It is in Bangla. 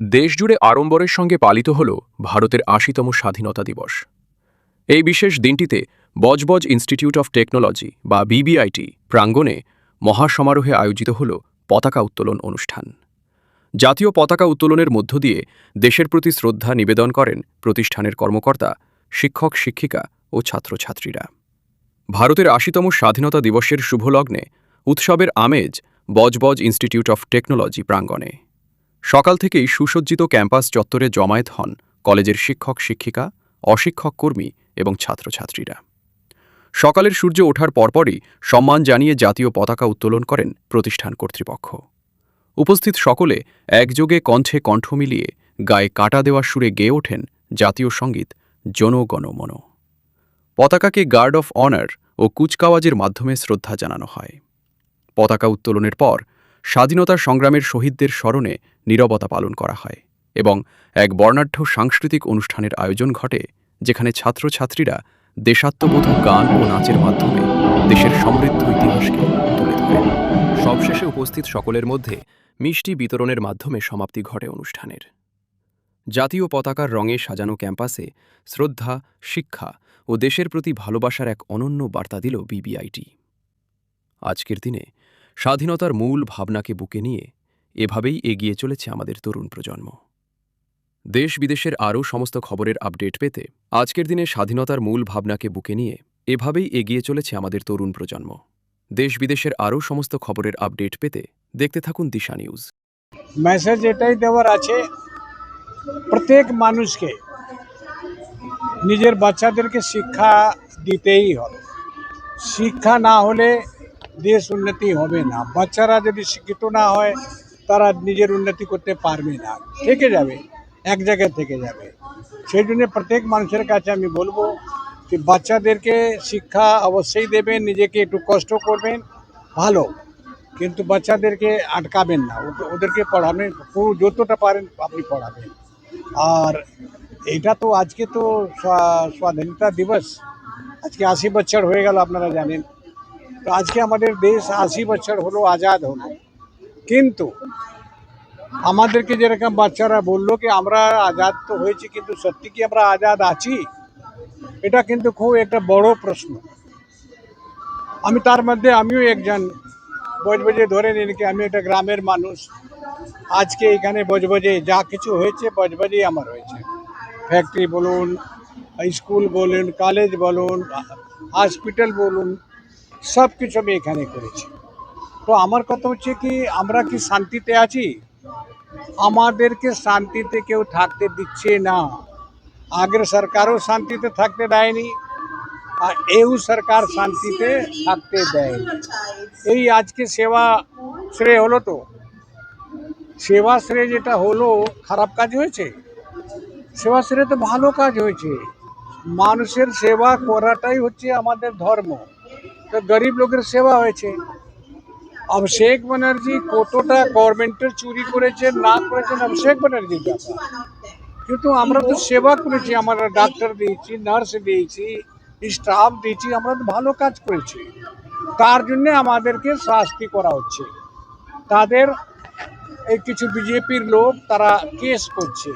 দেশজুড়ে আড়ম্বরের সঙ্গে পালিত হল ভারতের ৮০তম স্বাধীনতা দিবস। এই বিশেষ দিনটিতে বজবজ ইনস্টিটিউট অফ টেকনোলজি বা বিবিআইটি প্রাঙ্গণে মহাসমারোহে আয়োজিত হল পতাকা উত্তোলন অনুষ্ঠান। জাতীয় পতাকা উত্তোলনের মধ্য দিয়ে দেশের প্রতি শ্রদ্ধা নিবেদন করেন প্রতিষ্ঠানের কর্মকর্তা, শিক্ষক শিক্ষিকা ও ছাত্রছাত্রীরা। ভারতের ৮০তম স্বাধীনতা দিবসের শুভলগ্নে উৎসবের আমেজ বজবজ ইনস্টিটিউট অফ টেকনোলজি প্রাঙ্গণে। সকাল থেকেই সুসজ্জিত ক্যাম্পাস চত্বরে জমায়েত হন কলেজের শিক্ষক শিক্ষিকা, অশিক্ষক কর্মী এবং ছাত্রছাত্রীরা। সকালের সূর্য ওঠার পরপরই সম্মান জানিয়ে জাতীয় পতাকা উত্তোলন করেন প্রতিষ্ঠান কর্তৃপক্ষ। উপস্থিত সকলে একযোগে কণ্ঠে কণ্ঠ মিলিয়ে গায়ে কাঁটা দেওয়া সুরে গেয়ে ওঠেন জাতীয় সঙ্গীত Jana Gana Mana. পতাকাকে guard of honour ও কুচকাওয়াজের মাধ্যমে শ্রদ্ধা জানানো হয়। পতাকা উত্তোলনের পর স্বাধীনতা সংগ্রামের শহীদদের স্মরণে নীরবতা পালন করা হয় এবং এক বর্ণাঢ্য সাংস্কৃতিক অনুষ্ঠানের আয়োজন ঘটে, যেখানে ছাত্রছাত্রীরা দেশাত্মবোধক গান ও নাচের মাধ্যমে দেশের সমৃদ্ধ ইতিহাসকে তুলে ধরে। সবশেষে উপস্থিত সকলের মধ্যে মিষ্টি বিতরণের মাধ্যমে সমাপ্তি ঘটে অনুষ্ঠানের। জাতীয় পতাকার রঙে সাজানো ক্যাম্পাসে শ্রদ্ধা, শিক্ষা ও দেশের প্রতি ভালোবাসার এক অনন্য বার্তা দিল বিবিআইটি। আজকের দিনে স্বাধীনতার মূল ভাবনাকে বুকে নিয়ে এভাবেই এগিয়ে চলেছে আমাদের তরুণ প্রজন্ম। দেশ বিদেশের আরও সমস্ত খবরের আপডেট পেতে আজকের দিনে স্বাধীনতার মূল ভাবনাকে বুকে নিয়ে এভাবেই এগিয়ে চলেছে আমাদের তরুণ প্রজন্ম। দেশ বিদেশের আরও সমস্ত খবরের আপডেট পেতে দেখতে থাকুন দিশা নিউজ। মেসেজ এটাই দেওয়ার আছে প্রত্যেক মানুষকে নিজের বাচ্চাদেরকে শিক্ষা দিতেই হবে। শিক্ষা না হলে দেশ উন্নতি হবে না। বাচ্চারা যদি শিক্ষিত না হয় তারা নিজের উন্নতি করতে পারবে না, থেকে যাবে, এক জায়গায় থেকে যাবে। সেই জন্য প্রত্যেক মানুষের কাছে আমি বলবো যে বাচ্চাদেরকে শিক্ষা অবশ্যই দেবেন, নিজেকে একটু কষ্ট করবেন ভালো, কিন্তু বাচ্চাদেরকে আটকাবেন না, ওদেরকে পড়াবেন, পুরো যতটা পারেন আপনি পড়াবেন। আর এটা তো আজকে তো স্বাধীনতা দিবস, আজকে ৮০ বছর হয়ে গেল, আপনারা জানেন। তো আজকে আমাদের দেশ ৮০ বছর হলো, আজাদ হলো। কিন্তু আমাদেরকে যেরকম বাচ্চারা বললো কি আমরা আজাদ তো হয়েছি, কিন্তু সত্যি কি আমরা আজাদ আছি? এটা কিন্তু খুব একটা বড় প্রশ্ন। আমি তার মধ্যে আমিও একজন। বজবজে ধরে নিন কি আমি একটা গ্রামের মানুষ। আজকে এখানে বজবজে যা কিছু হয়েছে বজবজেই আমার হয়েছে। ফ্যাক্টরি বলুন, স্কুল বলুন, কলেজ বলুন, হসপিটাল বলুন, সব কিছু আমি এখানে করেছি। তো আমার কথা হচ্ছে কি আমরা কি শান্তিতে আছি? আমাদেরকে শান্তিতে কেউ থাকতে দিচ্ছে না। আগের সরকারও শান্তিতে থাকতে দেয়নি, আর এও সরকার শান্তিতে থাকতে দেয়নি। এই আজকে সেবা শ্রেয় হলো, তো সেবা শ্রেয় যেটা হলো খারাপ কাজ হয়েছে? সেবা শ্রেয় তো ভালো কাজ হয়েছে। মানুষের সেবা করাটাই হচ্ছে আমাদের ধর্ম। তো গরিব লোকের সেবা হয়েছে। অভিষেক ব্যানার্জি কতটা গভর্নমেন্টের চুরি করেছেন না করেছেন অভিষেক ব্যানার্জির ব্যাপার, কিন্তু আমরা তো সেবা করেছি, আমরা ডাক্তার দিয়েছি, নার্স দিয়েছি, স্টাফ দিয়েছি, আমরা তো ভালো কাজ করেছি। তার জন্য আমাদেরকে শাস্তি করা হচ্ছে। তাদের এই কিছু বিজেপির লোক তারা কেস করছে,